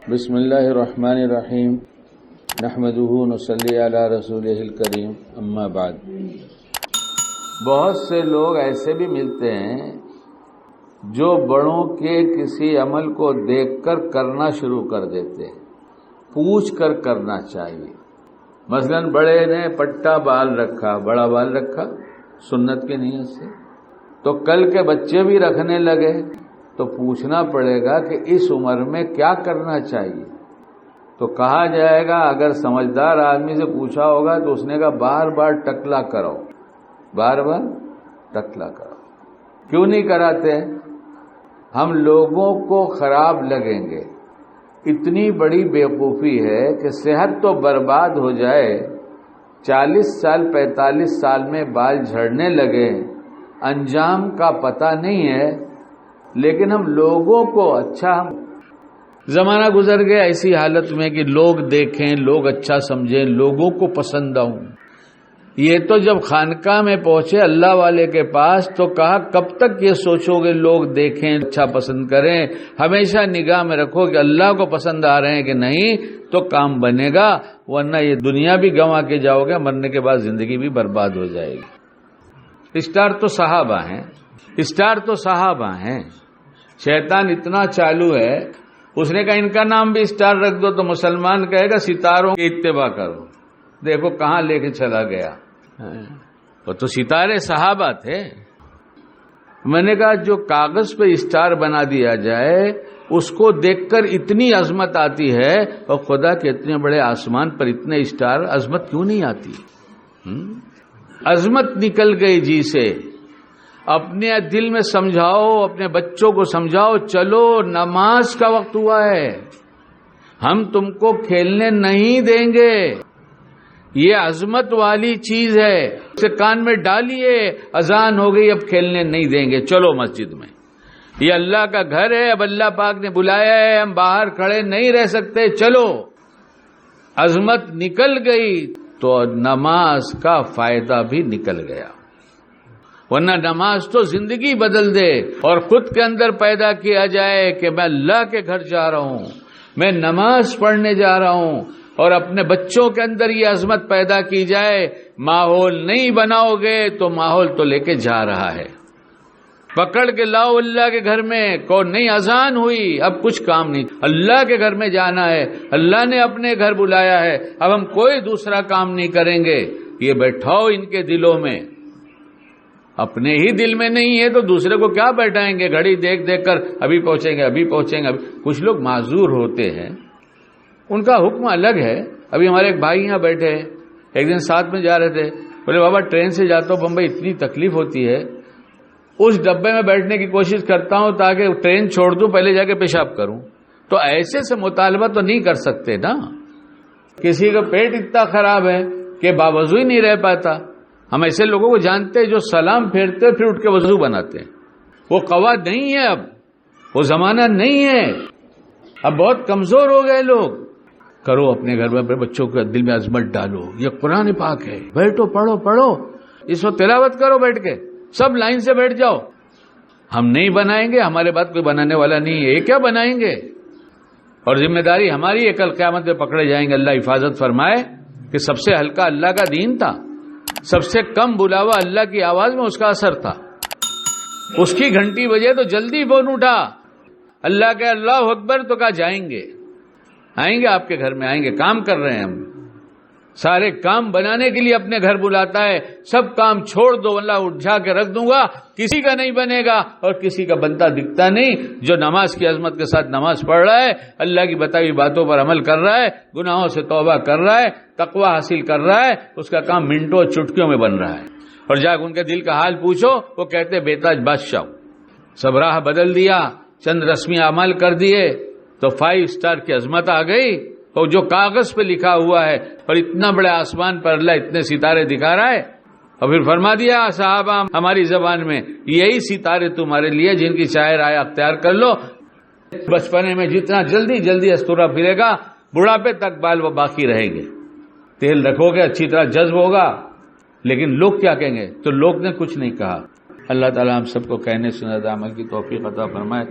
بسم اللہ الرحمن الرحیم نحمدہ نصلی علی رسولہ الکریم اما بعد۔ بہت سے لوگ ایسے بھی ملتے ہیں جو بڑوں کے کسی عمل کو دیکھ کر کرنا شروع کر دیتے ہیں، پوچھ کر کرنا چاہیے۔ مثلا بڑے نے پٹا بال رکھا، بڑا بال رکھا سنت کی نیت سے، تو کل کے بچے بھی رکھنے لگے تو پوچھنا پڑے گا کہ اس عمر میں کیا کرنا چاہیے۔ تو کہا جائے گا، اگر سمجھدار آدمی سے پوچھا ہوگا تو اس نے کہا بار بار ٹکلا کرو، بار بار ٹکلا کرو۔ کیوں نہیں کراتے؟ ہم لوگوں کو خراب لگیں گے۔ اتنی بڑی بیوقوفی ہے کہ صحت تو برباد ہو جائے، 40 سال 45 سال میں بال جھڑنے لگے، انجام کا پتہ نہیں ہے، لیکن ہم لوگوں کو زمانہ گزر گیا ایسی حالت میں کہ لوگ دیکھیں، لوگ اچھا سمجھیں، لوگوں کو پسند آؤں۔ یہ تو جب خانقاہ میں پہنچے اللہ والے کے پاس تو کہا کب تک یہ سوچو گے لوگ دیکھیں، اچھا پسند کریں؟ ہمیشہ نگاہ میں رکھو کہ اللہ کو پسند آ رہے ہیں کہ نہیں، تو کام بنے گا، ورنہ یہ دنیا بھی گنوا کے جاؤ گے، مرنے کے بعد زندگی بھی برباد ہو جائے گی۔ اسٹار تو صحابہ ہیں۔ شیطان اتنا چالو ہے، اس نے کہا ان کا نام بھی اسٹار رکھ دو، تو مسلمان کہے گا ستاروں کی اتباع کرو۔ دیکھو کہاں لے کے چلا گیا۔ وہ تو ستارے صحابہ تھے۔ میں نے کہا جو کاغذ پہ اسٹار بنا دیا جائے اس کو دیکھ کر اتنی عظمت آتی ہے، اور خدا کے اتنے بڑے آسمان پر اتنے اسٹار، عظمت کیوں نہیں آتی؟ عظمت نکل گئی جی سے۔ اپنے دل میں سمجھاؤ، اپنے بچوں کو سمجھاؤ، چلو نماز کا وقت ہوا ہے، ہم تم کو کھیلنے نہیں دیں گے، یہ عظمت والی چیز ہے، اسے کان میں ڈالیے، اذان ہو گئی اب کھیلنے نہیں دیں گے، چلو مسجد میں، یہ اللہ کا گھر ہے، اب اللہ پاک نے بلایا ہے، ہم باہر کھڑے نہیں رہ سکتے، چلو۔ عظمت نکل گئی تو نماز کا فائدہ بھی نکل گیا، ورنہ نماز تو زندگی بدل دے، اور خود کے اندر پیدا کیا جائے کہ میں اللہ کے گھر جا رہا ہوں، میں نماز پڑھنے جا رہا ہوں، اور اپنے بچوں کے اندر یہ عظمت پیدا کی جائے۔ ماحول نہیں بناؤ گے تو ماحول تو لے کے جا رہا ہے، پکڑ کے لاؤ اللہ کے گھر میں، کون نہیں اذان ہوئی اب کچھ کام نہیں، اللہ کے گھر میں جانا ہے، اللہ نے اپنے گھر بلایا ہے، اب ہم کوئی دوسرا کام نہیں کریں گے، یہ بیٹھاؤ ان کے دلوں میں۔ اپنے ہی دل میں نہیں ہے تو دوسرے کو کیا بیٹھائیں گے؟ گھڑی دیکھ دیکھ کر ابھی پہنچیں گے۔ کچھ لوگ معذور ہوتے ہیں، ان کا حکم الگ ہے۔ ابھی ہمارے ایک بھائی یہاں بیٹھے ہیں، ایک دن ساتھ میں جا رہے تھے، بولے بابا ٹرین سے جاتا ہوں بمبئی، اتنی تکلیف ہوتی ہے، اس ڈبے میں بیٹھنے کی کوشش کرتا ہوں تاکہ ٹرین چھوڑ دوں، پہلے جا کے پیشاب کروں۔ تو ایسے سے مطالبہ تو نہیں کر سکتے نا۔ کسی کا پیٹ اتنا خراب ہے کہ باوضو ہی نہیں رہ پاتا۔ ہم ایسے لوگوں کو جانتے ہیں جو سلام پھیرتے پھر اٹھ کے وضو بناتے ہیں۔ وہ قوت نہیں ہے، اب وہ زمانہ نہیں ہے، اب بہت کمزور ہو گئے لوگ۔ کرو اپنے گھر میں، اپنے بچوں کے دل میں عظمت ڈالو، یہ قرآن پاک ہے، بیٹھو پڑھو، اس وقت تلاوت کرو بیٹھ کے، سب لائن سے بیٹھ جاؤ۔ ہم نہیں بنائیں گے، ہمارے بعد کوئی بنانے والا نہیں ہے، یہ کیا بنائیں گے؟ اور ذمہ داری ہماری ہے، کل قیامت میں پکڑے جائیں گے۔ اللہ حفاظت فرمائے کہ سب سے ہلکا اللہ کا دین تھا، سب سے کم بلاوا اللہ کی آواز میں اس کا اثر تھا، اس کی گھنٹی بجے تو جلدی فون اٹھا، اللہ کے اللہ اکبر تو کہا جائیں گے آپ کے گھر میں، آئیں گے، کام کر رہے ہیں ہم، سارے کام بنانے کے لیے اپنے گھر بلاتا ہے، سب کام چھوڑ دو، اللہ اٹھا کے رکھ دوں گا، کسی کا نہیں بنے گا، اور کسی کا بنتا دکھتا نہیں۔ جو نماز کی عظمت کے ساتھ نماز پڑھ رہا ہے، اللہ کی بتائی باتوں پر عمل کر رہا ہے، گناہوں سے توبہ کر رہا ہے، تقوی حاصل کر رہا ہے، اس کا کام منٹوں چٹکیوں میں بن رہا ہے۔ اور جا کے ان کے دل کا حال پوچھو، وہ کہتے بیتاج بادشاہ، سب راہ بدل دیا، چند رسمی اعمال کر دیے تو 5 اسٹار کی عظمت آ گئی، اور جو کاغذ پہ لکھا ہوا ہے، اور اتنا بڑے آسمان پر اللہ اتنے ستارے دکھا رہا ہے، اور پھر فرما دیا صحابہ ہماری زبان میں، یہی ستارے تمہارے لیے، جن کی چاہے رائے اختیار کر لو۔ بچپنے میں جتنا جلدی استورا پھرے گا، بڑھاپے تک بال وہ باقی رہیں گے، تیل رکھو گے اچھی طرح جذب ہوگا، لیکن لوگ کیا کہیں گے؟ تو لوگ نے کچھ نہیں کہا۔ اللہ تعالیٰ ہم سب کو کہنے سننے عمل کی توفیق عطا فرمائے۔